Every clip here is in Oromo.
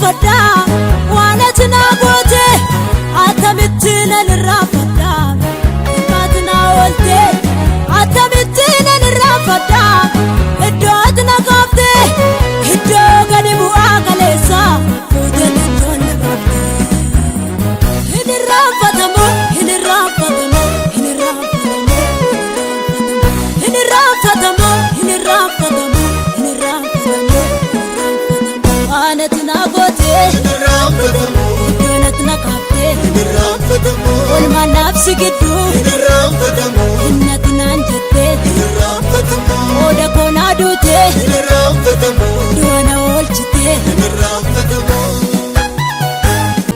fadda waanatina goote atamittina irraa fadda maatina oolte atamittina irraa fadda iddootina qabde iddoo gadi bu'aa kaleessa fuutee ijoollee qabde hin irraanfatamu hin irraanfatamu hin irraanfatamu hin irraanfatamu hin irraanfatamu hin irraanfatamu waanatina goote hin irraanfatamu iddoonatina qabde hin irraanfatamu wolumaa nafsi gidduu hin irraanfatamu hinnatinaan jette hin irraanfatamu oda koonaa duute hin irraanfatamu duwana oolchite hin irraanfatamu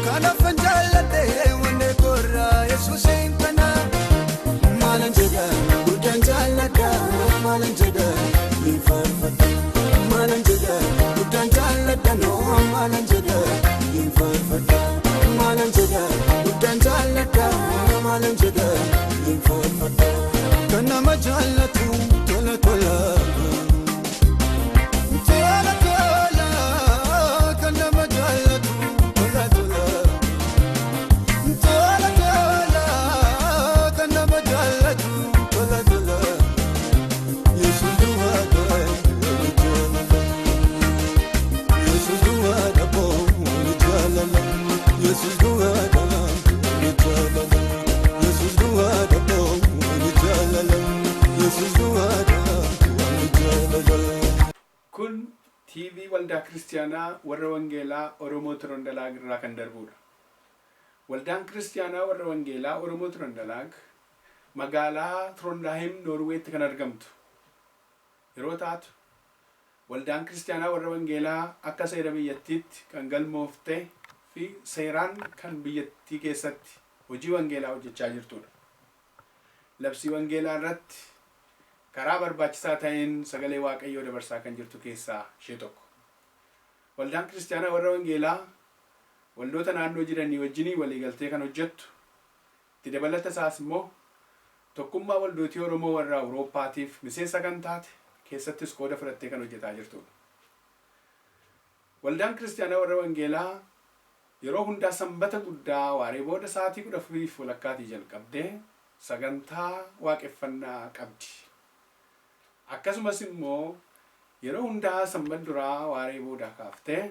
kanaafan jaalladhe wanne korra yesuusin kana maalan jedha guddaan jaalladha maalan jedha hin farfadha maalan jedha guddaan jaalladha no maalan jedha hin farfadha maalan jedha guddaan jaalladha maalan jedha hin farfadha kan nama jaallatu tola tola tola tola kan nama jaallatu tola tola tola tola kan nama jaallatu tola tola yesus duwwaadha yesus duwwaadha booni jaalala yesus duwwaadha jaalala yesus duwwaadha booni jaalala yesus duwwaadha jaalala. Kun TV waldaa kiristiyaanaa warra wangeelaa Oromoo Tirondalaag irraa kan darbudha. Waldaan kiristiyaanaa warra wangeelaa Oromoo Tirondalaag magaalaa Trondheim Noorweetti kan argamtu yeroo taatu waldaan kiristiyaanaa warra wangeelaa akka seera biyyattiitti kan galmoofte fi seeraan kan biyyattii keessatti hojii wangeelaa hojjechaa jirtudha. Labsii wangeelaa irratti karaa barbaachisaa ta'een sagalee waaqayyoo dabarsaa kan jirtu keessaa ishee tokko. Waldaan kiristiyaanaa warra wangeelaa waldoota naannoo jiranii wajjinii waliigaltee kan hojjettu. Itti dabalata isaas immoo tokkummaa waldootii Oromoo warra Awurooppaatiif miseensa kan taate keessattis qooda fudhattee kan hojjetaa jirtudha. Waldaan kiristiyaanaa warra wangeelaa yeroo hundaa sanbata guddaa waaree booda sa'aatii 14:00 jalqabdee sagantaa waaqeffannaa qabdi. Akkasumas immoo yeroo hundaa sanbata duraa waaree booda kaaftee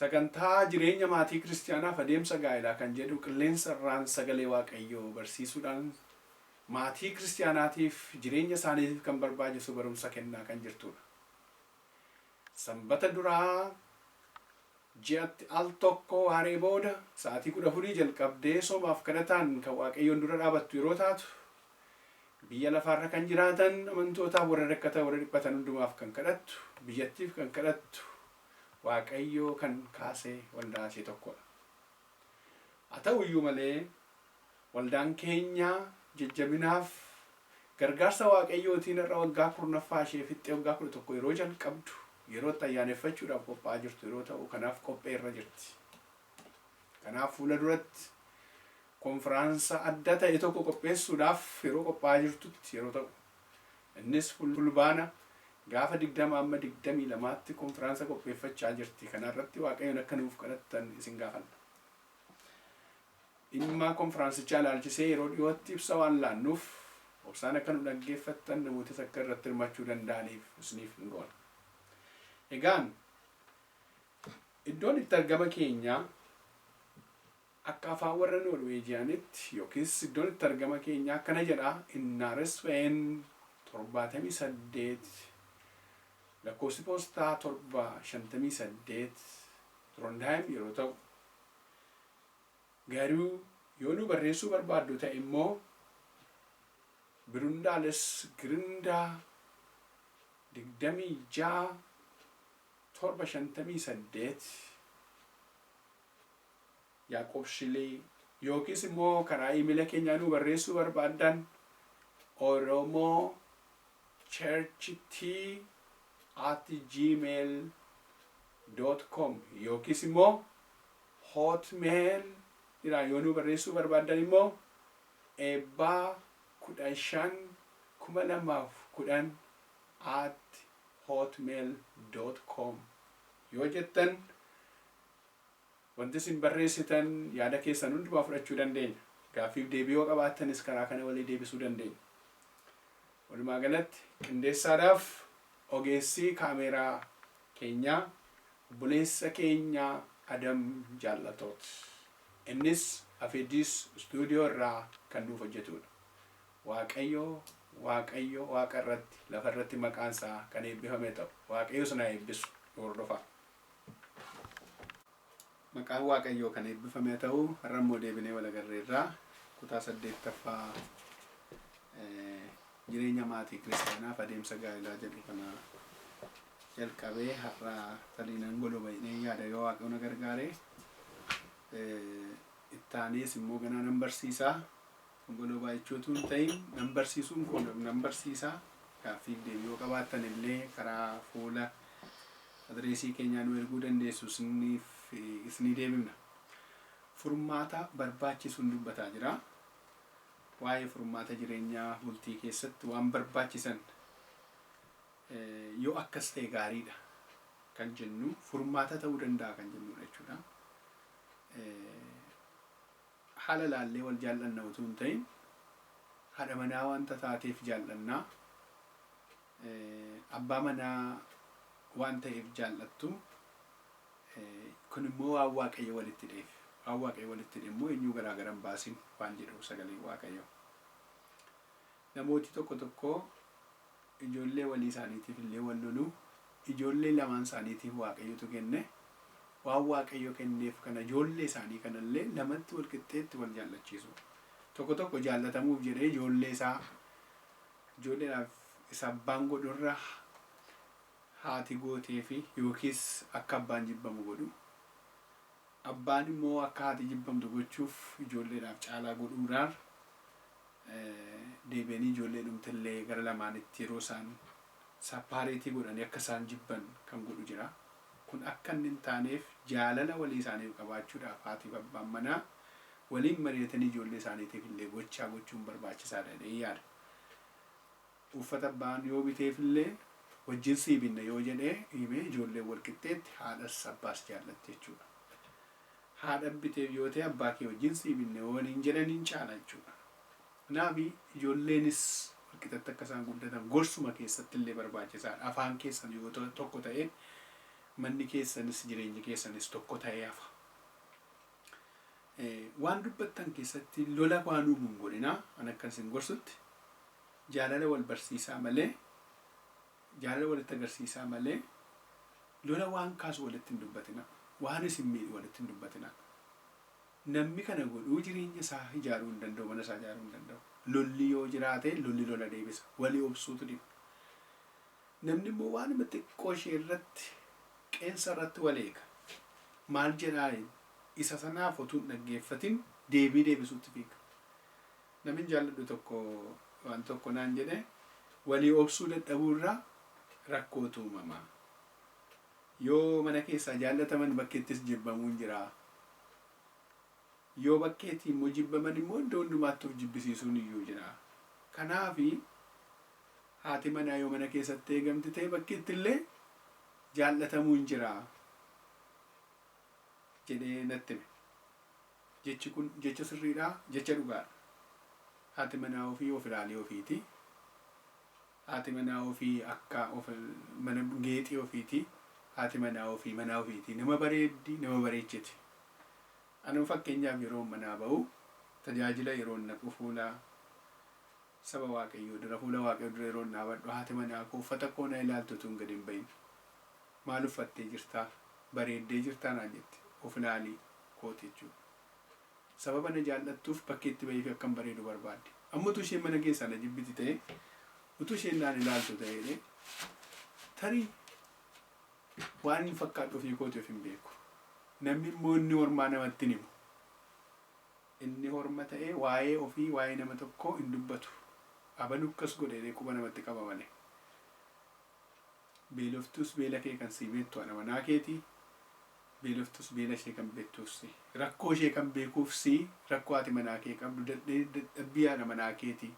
sagantaa jireenya maatii kiristiyaanaaf adeemsa gaa'elaa kan jedhu qilleensa irraan sagalee waaqayyoo barsiisuudhaan maatii kiristiyaanaatiif jireenya isaaniitiif kan barbaachisu barumsa kennaa kan jirtudha. Sanbata duraa ji'atti al tokko waaree booda sa'aatii 14 jalqabdee soomaaf kadhataan kan waaqayyoon dura dhaabattu yeroo taatu biyya lafaarra kan jiraatan amantootaaf warra rakkatan warra dhiphatan hundumaaf kan kadhattu biyyattiif kan kadhattu waaqayyoo kan kaasee waldaa ishee tokkodha. Haa ta'u iyyuu malee waldaan keenya jajjabinaaf gargaarsa waaqayyootiin irra waggaa 10ffaa ishee fixxee waggaa 11 yeroo jalqabdu yeroo ayyaaneffachuudhaaf qophaa'aa jirtu yeroo ta'u kanaaf qophee irra jirti. Kanaaf fuula duratti konfiraansa adda ta'e tokko qopheessuudhaaf yeroo qophaa'aa jirtutti yeroo ta'u innis fulbaana gaafa 20 amma 22tti konfiraansa qopheeffachaa jirti. Kana irratti waaqayyoon akka nuuf kadhattan isin gaafanna. Dhimma konfiraansichaa ilaalchisee yeroo dhiyootti ibsa waan laannuuf obsaan akka nu dhaggeeffattan namootis akka irratti hirmaachuu danda'aniif isiniif hin goona. Egaan iddoon itti argama keenyaa akka afaan warra Noorweejiyaanitti yookiis iddoon itti argama keenyaa akkana jedha Innaresfeen 78 lakkoofsi poostaa 758 Trondheim yeroo ta'u garuu yoo nu barreessuu barbaaddu ta'e immoo Birundaales Girindaa 26 758 Yaaqoob Shilee yookiis immoo karaa iimeela keenyaa nu barreessuu barbaaddan oromochurcht@gmail.com yookiis immoo hotmail yoo nu barreessuu barbaaddan immoo eebbaa15 2010 @hotmail.com yoo jettan wanti isin barreessitan yaada keessan hundumaa fudhachuu dandeenya. Gaaffiif deebii yoo qabaattanis karaa kana walii deebisuu dandeenya. Walumaa galatti qindeessaadhaaf ogeessi kaameeraa keenyaa obboleessa keenyaa Aadam Jaalatooti. Innis afeedis istuudiyoo irraa kan nuuf hojjetudha. Waaqayyo waaqa irratti lafa irratti maqaan isaa kan eebbifame ta'u. Waaqayyo sana eebbisu hordofaa. Maqaan waaqayyoo kan eebbifame ta'u har'a immoo deebinee wal agarreerraa kutaa 8ffaa jireenya maatii kiristiyaanaaf adeemsa gaa'elaa jedhu kana jalqabee har'a taliinaan goloba'inee yaada yoo waaqayyoon gargaaree ittaanees immoo ganaa nan barsiisaa. Golobaa jechuutu hin ta'in nan barsiisuun kun nan barsiisaa. Gaaffiif deebii yoo qabaattan illee karaa fuula adreesii keenyaa nu erguu dandeessu isinii deebifna. Furmaata barbaachisuun dubbataa jira. Waa'ee furmaata jireenyaa bultii keessatti waan barbaachisan yoo akkas ta'e gaariidha kan jennu furmaata ta'uu danda'a kan jennudha jechuudha. Haala laallee wal jaallanna utuu hin ta'in haadha manaa wanta taateef jaallannaa, abbaa manaa waan ta'eef jaallattu, kun immoo waan waaqayyo walitti hidheef. Waan waaqayyo walitti hidhe immoo eenyuu garaa garan baasin waan jedhu sagalee waaqayyo. Namooti tokko tokko ijoollee walii isaaniitiif illee wal lolu, ijoollee lamaan isaaniitiif waaqayyotu kenne. Waan waaqayyo kenneef kana ijoollee isaanii kanallee lamatti wal qixxeetti wal jaallachiisu. Tokko tokko jaallatamuuf jedhee ijoolleedhaaf isa abbaan godhurra haati gootee fi yookiis akka abbaan jibbamu godhu. Abbaan immoo akka haati jibbamtu gochuuf ijoolleedhaaf caalaa godhuudhaan deebi'anii ijoollee dhumtillee gara lamaanitti yeroo isaan sappaareetii godhanii akka isaan jibban kan godhu jira. Kun akka inni hin taaneef jaalala walii isaaniif qabaachuudhaaf haatiif abbaan manaa waliin mari'atanii ijoollee isaaniitiif illee gochaa gochuun barbaachisaadha jedhee yaada. Uffata abbaan yoo biteef illee wajjin sii binna yoo jedhee himee ijoollee wal qixxeetti haadhas abbaas jaallatti jechuudha. Haadha biteef yoo ta'e abbaa kee wajjin sii binna yoo waliin jedhaniin caala jechuudha. Kanaaf ijoolleenis wal qixxeetti akka isaan guddatan gorsuma keessatti illee barbaachisaadha. Afaan keessan yoo tokko ta'e manni keessanis jireenyi keessanis tokko ta'ee hafa. Waan dubbattan keessatti lola waan uumuun godhinaa an akkasiin gorsutti jaalala wal barsiisaa malee, jaalala walitti agarsiisaa malee lola waan kaasu walitti hin dubbatina. Waan isin miidhu walitti hin dubbatina. Namni kana godhuu jireenya isaa ijaaruu hin danda'u, mana isaa ijaaruu hin danda'u. Lolli yoo jiraate lolli lola deebisa. Walii obsuutu dhiba. Namni immoo waan xiqqoo ishee irratti qeensa irratti wal eega. Maal jedhaa isa sanaaf utuu hin dhaggeeffatin deebii deebisuutti fiiga. Namni jaalladhu tokko waan tokko naan jedhe walii obsuu dadhabuurraa rakkootu uumamaa. Yoo mana keessaa jaallataman bakkeettis jibbamuun jira. Yoo bakkeetti immoo jibbaman immoo iddoo hundumaatti of jibbisiisuun iyyuu jira. Kanaafi haati manaa yoo mana keessatti eegamti ta'e bakkeetti illee jaallatamuun jira jedhee natti hime. Jechi kun jecha sirriidhaa, jecha dhugaadha. Haati manaa ofii of ilaalee ofiiti. Haati manaa ofii akka mana geexii ofiiti. Haati manaa ofii mana ofiiti. Nama bareeddi, nama bareechiti. Anuu fakkeenyaaf yeroo manaa ba'u tajaajila yeroo naqu fuula saba waaqayyoo dura fuula waaqayyoo dura yeroo dhaabadhu haati manaa koo uffata koo na ilaaltu tun gadi hin bahin. Maal uffattee jirtaa? Bareeddee jirtaa naan jetti. Of ilaalii kooti jechuudha. Sababa na jaallattuuf bakkeetti bahii fi akkam bareedu barbaadde. Amma utuu isheen mana keessaa na jibbiti ta'e, utuu isheen naan ilaaltu ta'e tarii waan hin fakkaadhu ofii kooti of hin beeku. Namni immoo inni hormaa namatti himu. Inni horma ta'ee waa'ee ofii waa'ee nama tokkoo hin dubbatu. Aban akkas godhee quba namatti qaba malee. Beeloftus beela kee kan sii beektu haadha manaa keeti. Beeloftus beela ishee kan beektuuf si. Rakkoo ishee kan beekuuf si rakkoo haati manaa kee qabdu dadhabbii haadha manaa keeti.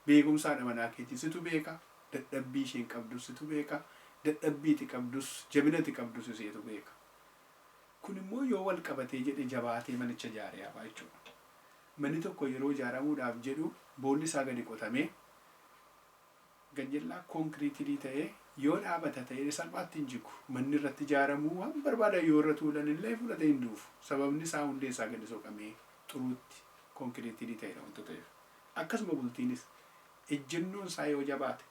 Beekumsa haadha manaa keeti situ beeka. Dadhabbii isheen qabdu situ beeka. Dadhabbiiti qabdus jabinati qabdus iseetu beeka. kun immoo yoo wal qabatee jedhe jabaatee manicha ijaaree hafaa jechuudha. Manni tokko yeroo ijaaramuudhaaf jedhu boolli isaa gadi qotamee ganjellaa konkiriitii ta'ee yoo dhaabata ta'ee salphaatti hin jigu. Manni irratti ijaaramuu waan barbaadan yoo irra tuulan illee fudhatee hin dhufu. Sababni isaa hundee isaa gadi soqamee xuruutti konkiriitii ta'edha wantoota ta'eef. Akkasuma bultiinis ejjennoon isaa yoo jabaate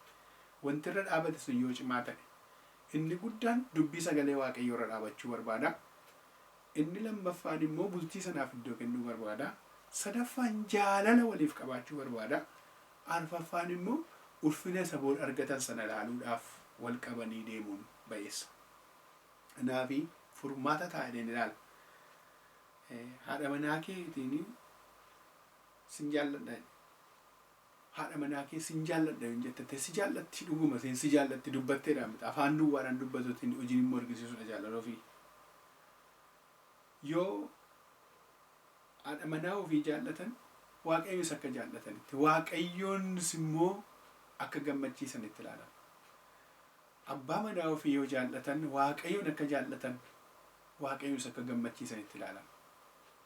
wanti irra dhaabate sun yoo cimaa ta'e inni guddaan dubbii sagalee waaqayyoo irra dhaabachuu barbaada. Inni lammaffaan immoo bultii sanaaf iddoo kennuu barbaada. Sadaffaan jaalala waliif qabaachuu barbaada. Arfaffaan immoo ulfina isa booda argatan sana ilaaluudhaaf wal qabanii deemuun ba'eessa. Kanaafi furmaata taa'een ilaala. Haadha manaa keetiin sin jaalladha. Haadha manaa kee sin jaalladha yoo jette si jaallatti dhuguma si jaallatti dubbatteedhaan afaan duwwaadhaan dubbatuutiin hojiin immoo argisiisudha jaalala ofii. Yoo haadha manaa ofii jaallatan waaqayyoos akka jaallatanitti waaqayyoonnis immoo akka gammachiisanitti ilaalama. Abbaa manaa ofii yoo jaallatan waaqayyoon akka jaallatan waaqayyoos akka gammachiisanitti ilaalama.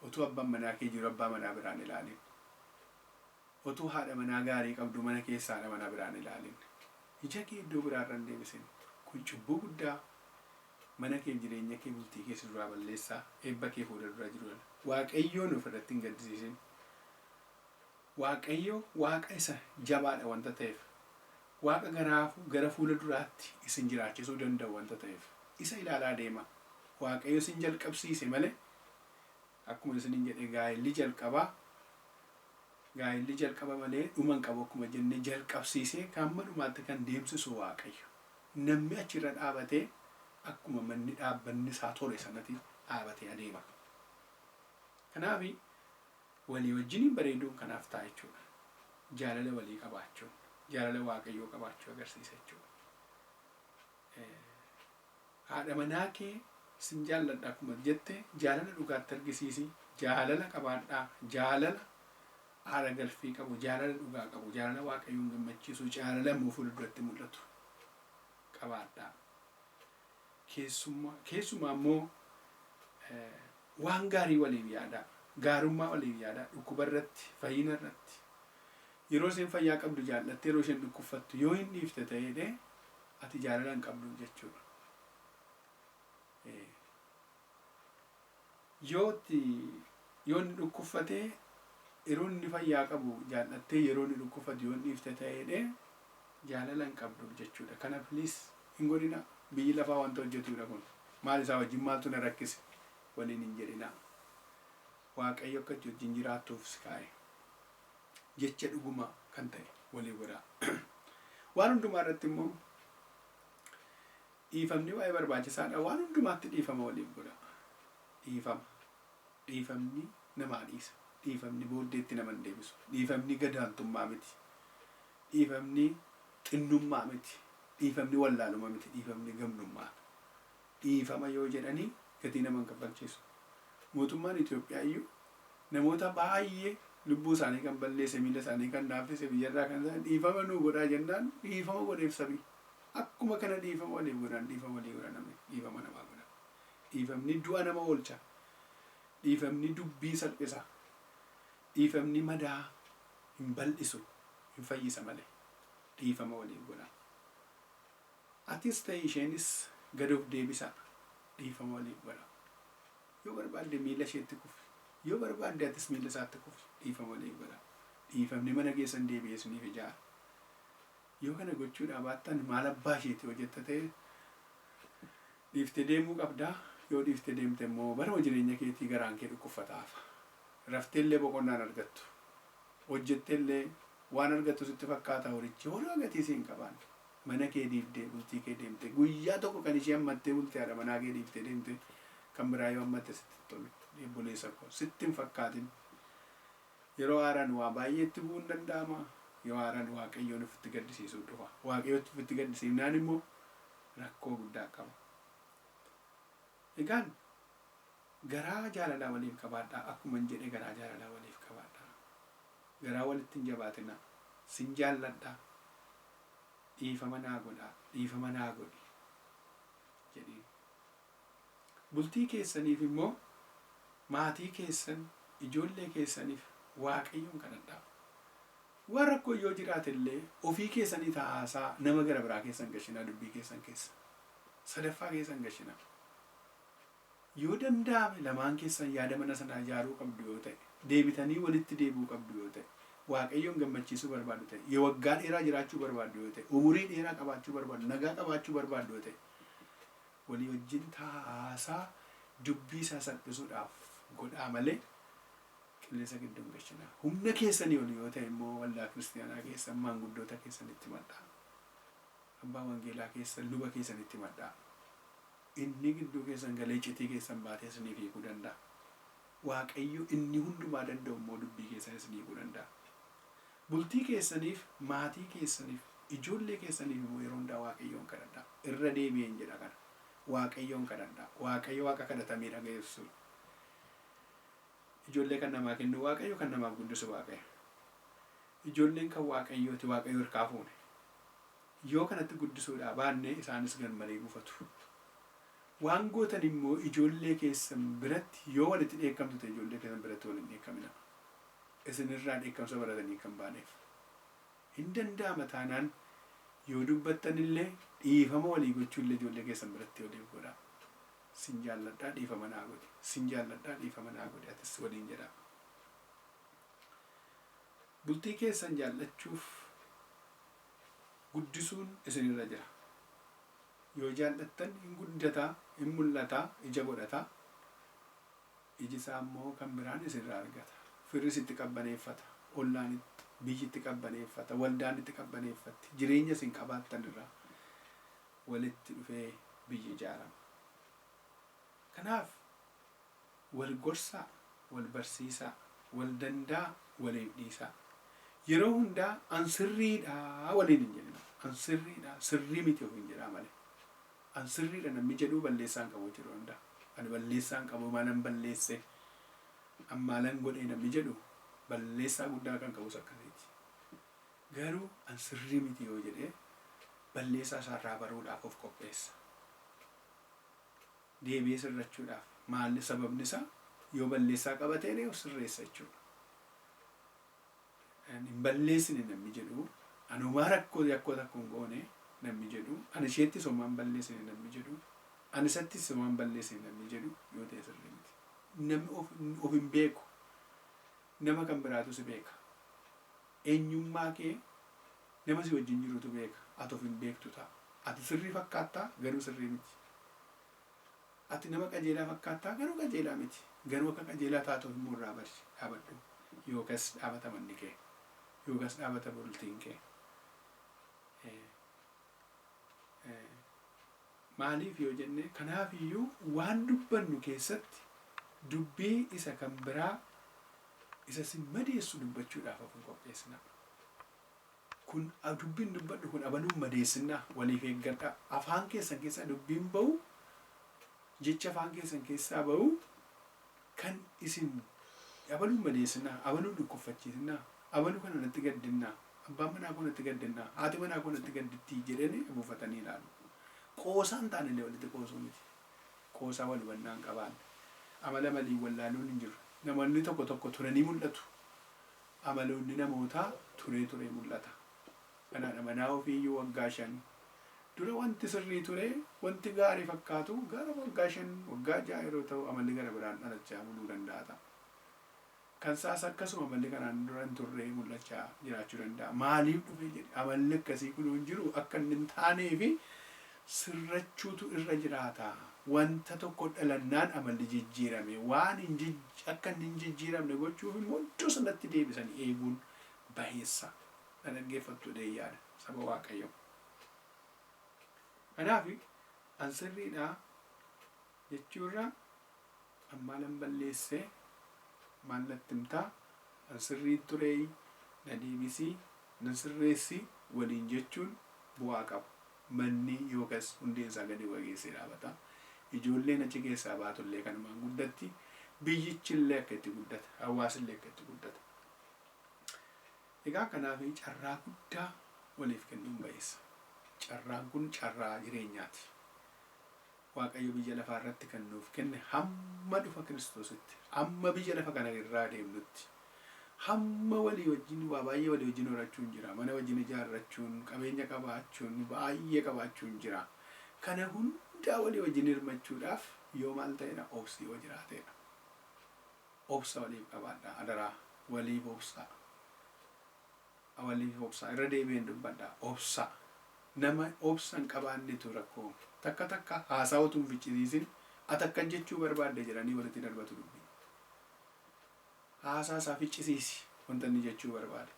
Otuu abbaan manaa kee jiru abbaa manaa biraan ilaalin. Otuu haadha manaa gaarii qabdu mana keessa haadha manaa biraan ilaalin. Ija kee iddoo biraarra hin deebisin. Kun cubbuu guddaa mana kee jireenya kee bultii keessa duraa balleessaa eebba kee fuula dura jiru. Waaqayyoon ofirratti hin gaddisiisin. Waaqayyo waaqa isa jabaadha wanta ta'eef. Waaqa gara fuula duraatti isin jiraachisuu danda'u wanta ta'eef. Isa ilaalaa deema. Waaqayyo isin jalqabsiise malee akkuma isiniin jedhe gaa'elli jalqabaa. Gaa'elli jalqaba malee dhuma hin qabu akkuma jenne jalqabsiisee hamma dhumaatti kan deemsisu waaqayyo. Namni achirra dhaabatee akkuma manni dhaabbanni isaa tole sanatti dhaabatee adeema. Kanaaf walii wajjiniin bareeduun kanaaf ta'a jechuudha. Jaalala walii qabaachuun, jaalala waaqayyoo qabaachuu agarsiisa jechuudha. Haadha manaa kee sin jaalladha akkuma jette jaalala dhugaatti argisiisi. Jaalala qabaadhaa. Jaalala haala galfii qabu, jaalala dhugaa qabu, jaalala waaqayyoon gammachiisu, jaalala immoo fuulduratti mul'atu qabaadhaa. Keessumaa immoo waan gaarii waliif yaadaa. Gaarummaa waliif yaadaa. Dhukkuba irratti, fayyina irratti. Yeroo isheen fayyaa qabdu jaallatte yeroo isheen dhukkubfattu yoo hin dhiifte ta'ee ati jaalala hin qabdu jechuudha. Yoo inni dhukkubfatee yeroo inni fayyaa qabu jaallattee yeroo inni dhukkubfatu yoo hin dhiifte ta'ee jaalala hin qabdu jechuudha. Kana please hin godhina. Biyyi lafaa wanta hojjetudha kun. Maal isaa wajjin maaltu na rakkise waliin hin jedhina. Waaqayyo akka wajjin jiraattuuf si kaa'e. Jecha dhuguma kan ta'e walii godhaa. Waan hundumaa irratti immoo dhiifamni waa'ee barbaachisaadha. Waan hundumaatti dhiifama waliif godha. Dhiifamni namaa dhiisa. Dhiifamni booddeetti nama hin deebisu. Dhiifamni gadaantummaa miti. Dhiifamni xinnummaa miti. Dhiifamni wallaaluma miti. Dhiifamni gamnummaa. Dhiifama yoo jedhanii gatii nama hin kaffalchiisu. Mootummaan Itoophiyaa iyyuu namoota baay'ee lubbuu isaanii kan balleesse miila isaanii kan naaffise biyyarraa kan ta'an dhiifama nuu godhaa jennaan dhiifama godheef sabii. Akkuma kana dhiifama waliif godhan dhiifama walii godhan namni dhiifama namaa godhan. Dhiifamni du'a nama oolcha. Dhiifamni dubbii salphisa. Dhiifamni madaa hin bal'isu hin fayyisa malee dhiifama waliif godha. Atis ta'e isheenis gad of deebisa dhiifama waliif godha. Yoo barbaadde miila isheetti kufi. Yoo barbaadde atis miila isaatti kufi dhiifama waliif godha. Dhiifamni mana keessan deebi'ee isiniif ijaara. Yoo kana gochuudhaa baattan maal abbaa isheeti hojjetta ta'e dhiiftee deemuu qabdaa. Yoo dhiiftee deemte immoo baruma jireenya keetii garaan kee dhukkubfataaf. Rafteellee boqonnaan argattu. Hojjetteellee waan argattu sitti fakkaata horichi horaa gatii siin qabaan. Mana kee dhiiftee bultii kee deemte guyyaa tokko kan ishee hammattee bultee haadha manaa kee dhiiftee deemte kan biraa yoo hammatte sitti tolu obboleessa koo sitti hin fakkaatin. Yeroo haaraan waa baay'eetti bu'uun danda'ama. Yoo haaraan waaqayyoon ofitti gaddisiisuu dhufa. Waaqayyoon ofitti gaddisiifnaan immoo rakkoo guddaa qaba. Egaan garaa jaalalaa waliif qabaadhaa. Akkuma hin jedhe garaa jaalalaa waliif qabaadhaa. Garaa walitti hin jabaatina. Sin jaalladhaa. Dhiifama naa godhaa. Dhiifama naa godhi jedhi. bultii keessaniif immoo maatii keessan ijoollee keessaniif waaqayyoon kadhadhaa. Waan rakkoo yoo jiraate illee ofii keessanii haasaa nama gara biraa keessan gashinaa dubbii keessan keessa. Sadaffaa keessan gashinaa. Yoo danda'ame lamaan keessan yaada mana sanaa ijaaruu qabdu yoo ta'e, deebitanii walitti deebi'uu qabdu yoo ta'e, waaqayyoon gammachiisuu barbaadu ta'e, yoo waggaa dheeraa jiraachuu barbaadu yoo ta'e, umurii dheeraa qabaachuu barbaadu, nagaa qabaachuu barbaadu yoo ta'e, walii wajjin haasaa dubbii isaa salphisuudhaaf godhaa malee qilleensa gidduun gashinaa. Humna keessanii ol yoo ta'e immoo waldaa kiristiyaanaa keessan maanguddoota keessanitti madhaa. Abbaa wangeelaa keessan luba keessanitti madhaa. Inni gidduu keessan galee citii keessan baatee isiniif hiikuu danda'a. Waaqayyo inni hundumaa danda'u immoo dubbii keessan isin hiikuu danda'a. Bultii keessaniif, maatii keessaniif, ijoollee keessaniif immoo yeroo hundaa waaqayyoon kadhadhaa. Irra deebi'een jedha kana. Waaqayyoon kadhadhaa. Waaqayyo waaqa kadhatamee dhageessu. Ijoollee kan namaa kennu waaqayyo, kan namaaf guddisu waaqayyo. Ijoolleen kan waaqayyooti, waaqayyo hirkaa fuune. Yoo kanatti guddisuudhaa baannee isaanis garmalee gufatu. Waan gootan immoo ijoollee keessan biratti yoo walitti dheekkamtu ta'e ijoollee keessan biratti waliin dheekkamina. Isinirraa dheekkamsa baratanii kan baaneef. Hin danda'ama taanaan yoo dubbattan illee dhiifama walii gochuu illee ijoollee keessan biratti waliif godhaa. Sin jaalladhaa dhiifama naa godhi. Sin jaalladhaa dhiifama naa godhi. Atis waliin jedhaa. Bultii keessan jaallachuuf guddisuun isinirra jira. Yoo jaallattan hin guddataa, hin mul'ataa, ija godhataa. Iji isaa immoo kan biraan isinirraa argata. Firris itti qabbaneeffata. Ollaan biyyi itti qabbaneeffata. Waldaan itti qabbaneeffatti. Jireenya isin qabaattan irraa walitti dhufee biyyi ijaarama. Kanaaf wal gorsaa, wal barsiisaa, wal dandaa, waliif dhiisaa. Yeroo hundaa an sirriidhaa waliin hin jedhina. An sirriidhaa, sirrii miti ofiin jedhaa malee. An sirriidha namni jedhuu balleessaan qabu yeroo hundaa. Ani balleessaan qabu maalan balleesse, an maalan godhee namni jedhu balleessaa guddaa kan qabus akkasiiti. Garuu an sirrii miti yoo jedhee balleessaa isaarraa baruudhaaf of qopheessa. Deebi'ee sirrachuudhaaf maalli sababni isaa yoo balleessaa qabatee of sirreessa jechuudha. Hin balleessine namni jedhu anumaa rakkoo takko hin goone namni jedhu ani isheettis homaan balleessine namni jedhu ani isattis homaan balleessine namni jedhu yoo ta'e sirrii miti. Namni of hin beeku. Nama kan biraatu si beeka. Eenyummaa kee nama si wajjin jirutu beeka. Ati of hin beektu ta'a. Ati sirrii fakkaattaa garuu sirrii miti. Ati nama qajeelaa fakkaattaa garuu qajeelaa miti. Garuu akka qajeelaa taatuuf immoo irraa dhaabadhu. Yookas dhaabata manni kee. Yookas dhaabata bultiin kee. Maaliif yoo jenne kanaaf iyyuu waan dubbannu keessatti dubbii isa kan biraa isa sin madeessu dubbachuudhaaf of qopheessina. Kun dubbiin dubbadhu kun abaluun madeessinaa waliif eeggadhaa. Afaan keessan keessaa dubbiin ba'u jecha afaan keessan keessaa ba'u kan isin abaluun madeessinaa, abaluun dhukkuffachiisinaa, abaluu kana natti gaddinnaa, abbaan manaa kun natti gaddinnaa, haati manaa kun natti gaddittii jedhanii buufatanii ilaalu. Qoosaan taanillee walitti qoosuu miti. Qoosaa wal hubannaa hin qabaanne. Amala malii wallaaluun hin jiru. Namoonni tokko turanii mul'atu. Amaloonni namootaa turee mul'ata. Kanaadha manaa ofiiyyuu waggaa 5. Dura wanti sirrii ture, wanti gaarii fakkaatu gara waggaa 5, waggaa 6 yeroo ta'u amalli gara biraan dhalachaa buluu danda'a. Kan isaas akkasuma amalli kanaan dura hin turree mul'achaa jiraachuu danda'a. Maaliif dhufe jedhe amalli akkasii kun hin jiru akka inni hin taaneefi sirrachuutu irra jiraata. Wanta tokko dhalannaan amalli jijjiirame waan akka inni hin jijjiiramne gochuuf immoo iddoo sanatti deebisanii eeguun baay'eessa. Kan dhaggeeffattu deeyyaadha saba Waaqayyoo. Kanaaf an sirriidhaa jechuurraa an maalan balleessee maal natti himtaa an sirrii turee na deebisii na sirreessi waliin jechuun bu'aa qaba. Manni yookas hundeen isaa gadi wageessee dhaabata. Ijoolleen achi keessaa baatullee kanumaan guddatti. Biyyichillee akka itti guddata. Hawaasillee akka itti guddata. Egaa kanaaf carraa guddaa waliif kennuun baay'isa. Carraan kun carraa jireenyaati. waaqayyo biyya lafaa irratti kan nuuf kenne hamma dhufa Kiristoositti, hamma biyya lafa kana irraa deemnutti, hamma walii wajjin waa baay'ee walii wajjin horachuun jira. Mana wajjin ijaarrachuun, qabeenya qabaachuun, baay'ee qabaachuun jira. Kana hundaa walii wajjin hirmachuudhaaf yoo maal ta'edha? Obsi yoo jiraatedha. Obsa waliif qabaadha. Adaraa waliif obsaa. Waliif obsaa. Irra deebi'een dubbadha. Obsa. Nama obsan qabaannetu rakkoo. Takka haasaa utuu hin ficcisiisin ati akka jechuu barbaadde jedhanii walitti darbatu dubbii. Haasaa isaa ficcisiisi wanta inni jechuu barbaade.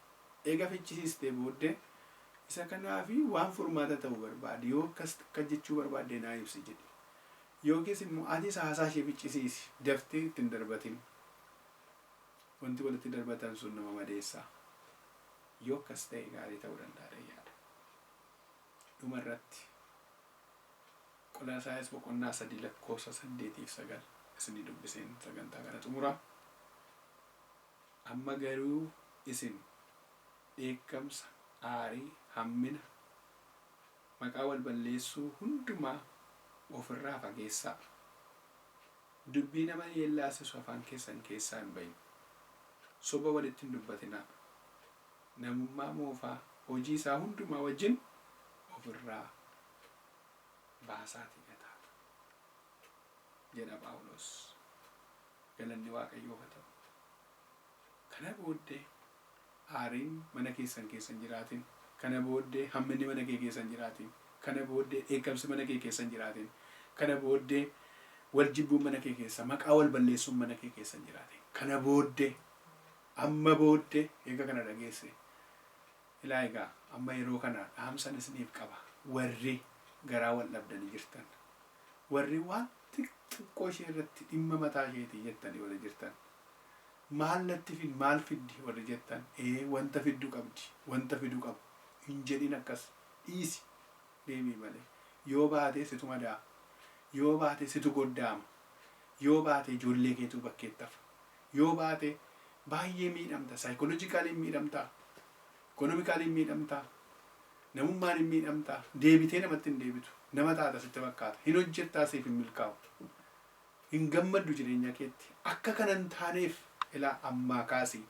Eega ficcisiistee booddee isa kanaafi waan furmaata ta'uu barbaade yoo akkas akka jechuu barbaadde naa ibsi jedhi. Yookiis immoo atis haasaa ishee ficcisiisi daftee ittiin darbatin. Wanti walitti darbatan sun nama madeessaa. Yoo akkas ta'e gaarii ta'uu danda'a yaada. Dhumarratti Qolaasaayis boqonnaa 3:8-9 isinii dubbiseen sagantaa kana xumuraa. Amma garuu isin dheekkamsa, aarii, hammina, maqaa wal balleessuu hundumaa ofirraa fageessaa. Dubbii nama yeellaasisu afaan keessan keessaa hin bahin. Soba walitti hin dubbatinaa. Namummaa moofaa hojii isaa hundumaa wajjin ofirraa baasaatii gataata jedha Phaawulos. Galanni Waaqayyoof haa ta'u. Kana booddee aariin mana keessan jiraatin, kana booddee hamminni mana kee keessan jiraatin, kana booddee dheekkamsi mana kee keessan jiraatin, kana booddee wal jibbuun mana kee keessa, maqaa wal balleessuun mana kee keessan jiraatin, kana booddee amma booddee eega kana dhageesse. Ilaa egaa amma yeroo kana dhaamsan isiniif qaba. Warri garaa wal dhabdanii jirtan, warri waan xiqqoo ishee irratti dhimma mataa isheetii jettanii wal jirtan, maal natti fid maal fiddi warri jettan, wanta fidduu qabdi, wanta fiduu qabu hin jedhin akkas dhiisi deemii malee. Yoo baate situ madaa, yoo baate situ goddaama, yoo baate ijoollee keetu bakkeettafa, yoo baate baay'ee miidhamta, saayikooloojikaaliin miidhamtaa, ikonoomikaaliin miidhamtaa, namummaan hin miidhamtaa, deebitee namatti hin deebitu, nama taata sitti fakkaata, hin hojjettaa siif hin milkaa'u, hin gammaddu jireenya keetti. Akka kanan taaneef ilaa ammaa kaasii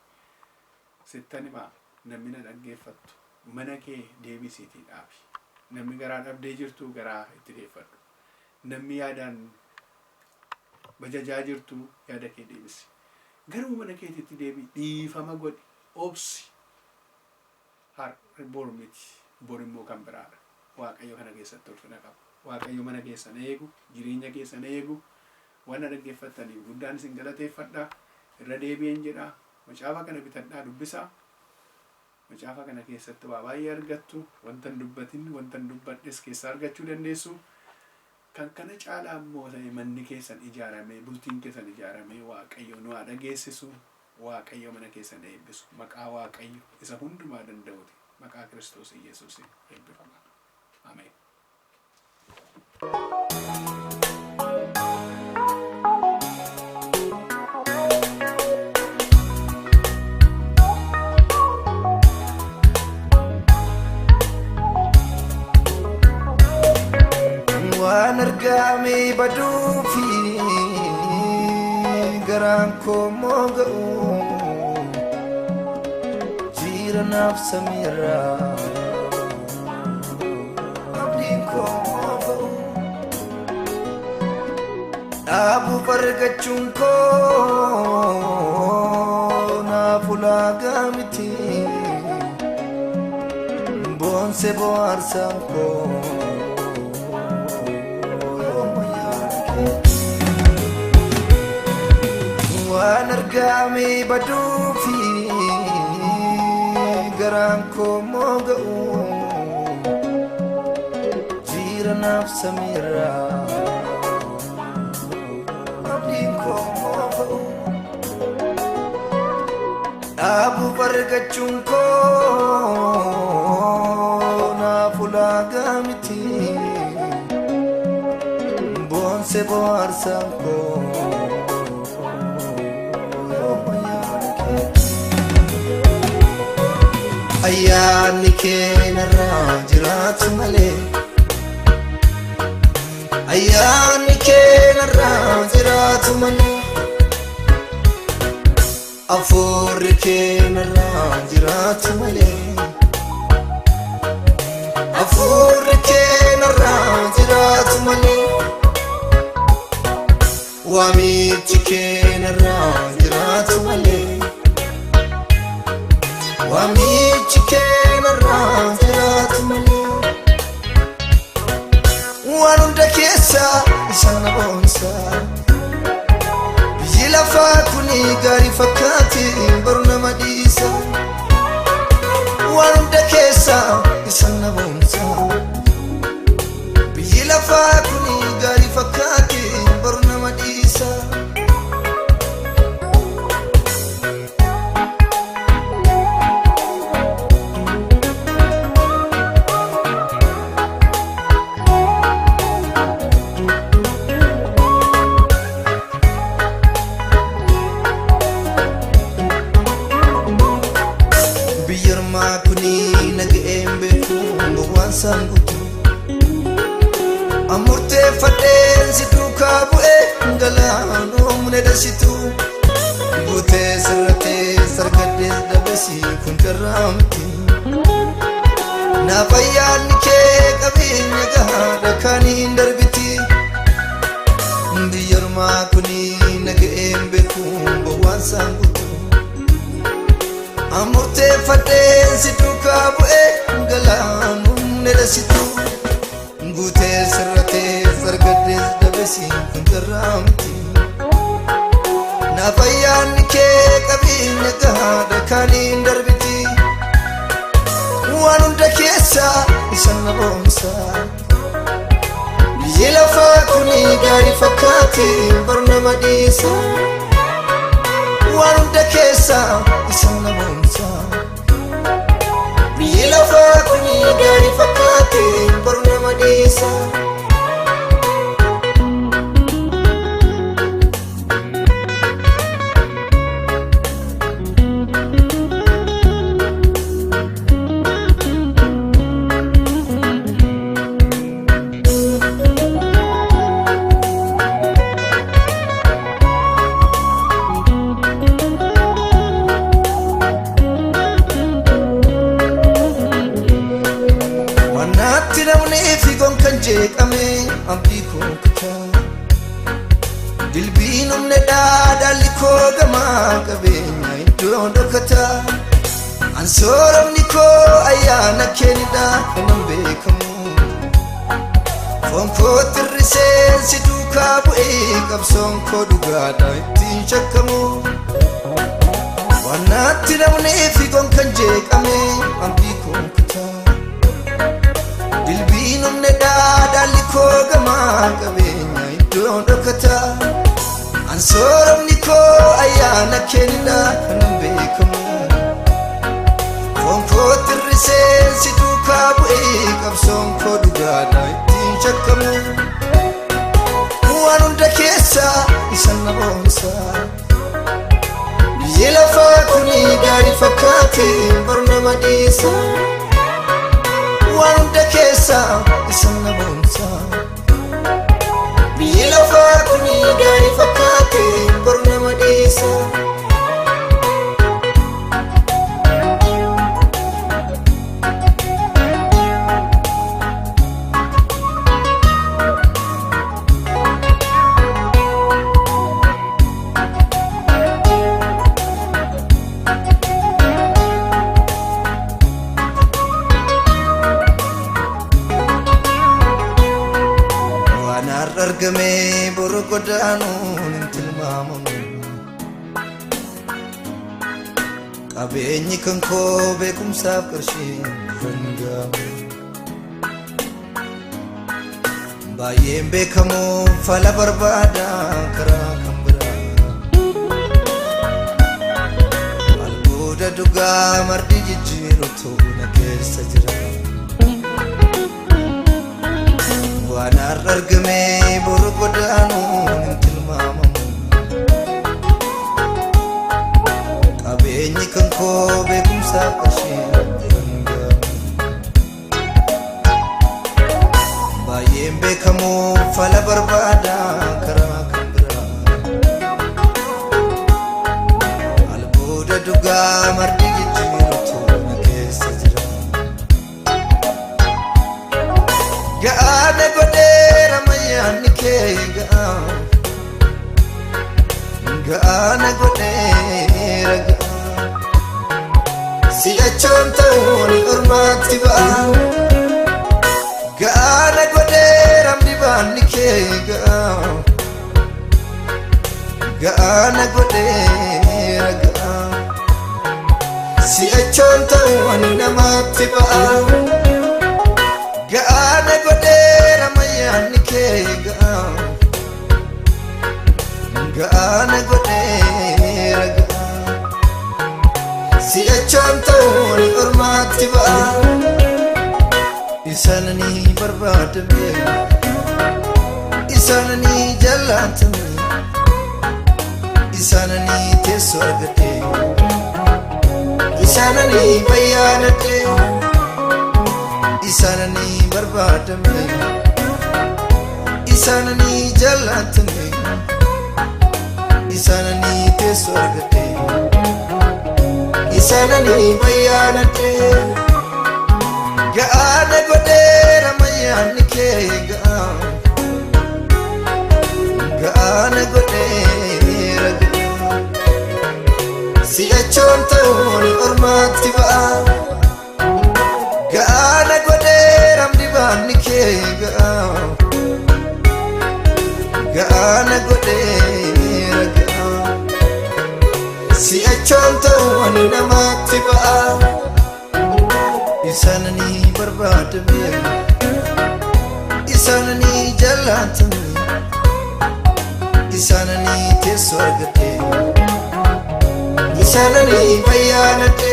sittan himaa namni na dhaggeeffattu mana kee deebisiitii dhaabi. Namni garaa dhabdee jirtu garaa itti deeffadhu. Namni yaadaan bajajaa jirtu yaada kee deebisi. Garuu mana keetitti deebii dhiifama godhi, obsi. Bor miti, bor immoo kan biraadha. Waaqayyo kana keessatti ulfina qaba. Waaqayyo mana keessan eegu, jireenya keessan eegu. Waan dhaggeeffattaniif guddaan isin galateeffadha. Irra deebi'een jedha. Macaafa kana bitadhaa dubbisaa. Macaafa kana keessatti waa baay'ee argattu. Wanta hin dubbatin, wanta hin dubbadhes keessaa argachuu dandeessu. Kan kana caalaa immoo ta'e manni keessan ijaaramee, bultiin keessan ijaaramee Waaqayyo nu haa dhageessisu. Waaqayyo mana keessan eebbisu. Maqaa Waaqayyo isa hundumaa danda'uti. Maqaa Kiristoos Yesuusiin eebbifamaa. Ameen. Waan argamee baduufi garaan koo mooga'u jiranaaf samiirraa abdiin koo mooga'u dhaabuuf argachuun koo naaf ulaagaa miti boonse bohaarsaan koo. Waan argamee baduufi garaan koo mooga'u jiranaaf samiirraa abdiin koo mooga'u dhaabuuf argachuun koo naaf ulaagaa miti boonse bohaarsaan koo. Ayyaanni kee narraa jiraatu malee, ayyaanni keenarraa jiraatu malee afuurri keenarraa jiraatu malee afuurri keenarraa jiraatu malee waamichi keenarraa jiraatu malee waamichi keenarraa jiraatu malee waan hunda keessa isaan aboonsa biyyi lafaa kuni gaarii fakkaati baru nama dhiisa waan hunda keessa isaan aboonsa biyyi lafaa kuni gaarii fakkaati baru nama dhiisa amurte fadeen si duukaa bu'ee galaanoo munedasitu guutee sirratee sargaddees dabasi kun carraamti naaf ayyaanni kee qabeenya gahaadha kaaniin darbiti biyyarmaa kunii naga'een beekuun gowwaan saan guutu amurte fadeen si duukaa bu'ee galaanoo munedasitu guutee sirratee sargaddees dabasi kun carraamti naaf ayyaanni kee qabeenya gahaadha kaaniin darbiti waan hunda keessa isaan aboonsa biyyi lafaa kuni gaarii fakkaati baru nama dhiisa waan hunda keessa isaan aboonsa biyyi lafaa kuni gaarii fakkaati baru nama dhiisa abdii koo kutaa dilbiin humne dhaadhalli koo gamaa qabeenya iddoo dhokataa ansooramni koo ayyaana keenidha kanan beekamu foon koo tirrisee si duukaa bu'ee qabsoon koo dhugaadha ittiin shakkamu waan naatti namneefi gon kan jeeqame abdii koo kutaa dilbiin humne dhaadhalli koo gamaa qabeenya iddoo dhokataa ansooramni koo ayyaana keenidha kanan beekamu foon koo tirrisee si duukaa bu'ee qabsoon koo dhugaadha ittiin shakkamu waan hunda keessa isaan aboonsa biyyi lafaa kuni gaarii fakkaate baru nama dhiisa waan hunda keessa isaan aboonsa biyyi lafaa kuni gaarii fakkaate baru nama dhiisa argame boru godaanuun tilmaamamu qabeenyi kan koo beekumsaaf qarshii hangaamu baay'een beekamoo fala barbaada karaa kan biraa albuuda dhugaa mardi jijjiirutu na keessa jira waan argame boru godaanuun tilmaamamu qabeenyi kan koo beekumsaaf qarshii hangaamu baay'een beekamoo fala marti jijjiiratu na keessa jira. Gaana godheera mayyaanni kee gaana godheera si'achoon ta'uun ormaatti ba'a. Gaana godheera dibaanni kee gaana godheera si'achoon ta'uun namaatti ba'a. Gaana godheera mayyaanni kee gaana godheera si'achoon ta'uun ormaatti ba'a. Isaananii barbaadame isaananii jaallatame isaananii teessoo argate isaananii bayyaanate isaananii barbaadame isaananii jaallatame isaananii teessoo argate isaananii bayyaanate. Gaana godheera mayyaanni kee gaana godheera si'achoon ta'uun ormaatti ba'a. Gaana godheera dibaanni kee gaana godheera si'achoon ta'uun namaatti ba'a. Isaananii barbaadame isaananii jaallatame isaananii teessoo argate isaananii bayyaanate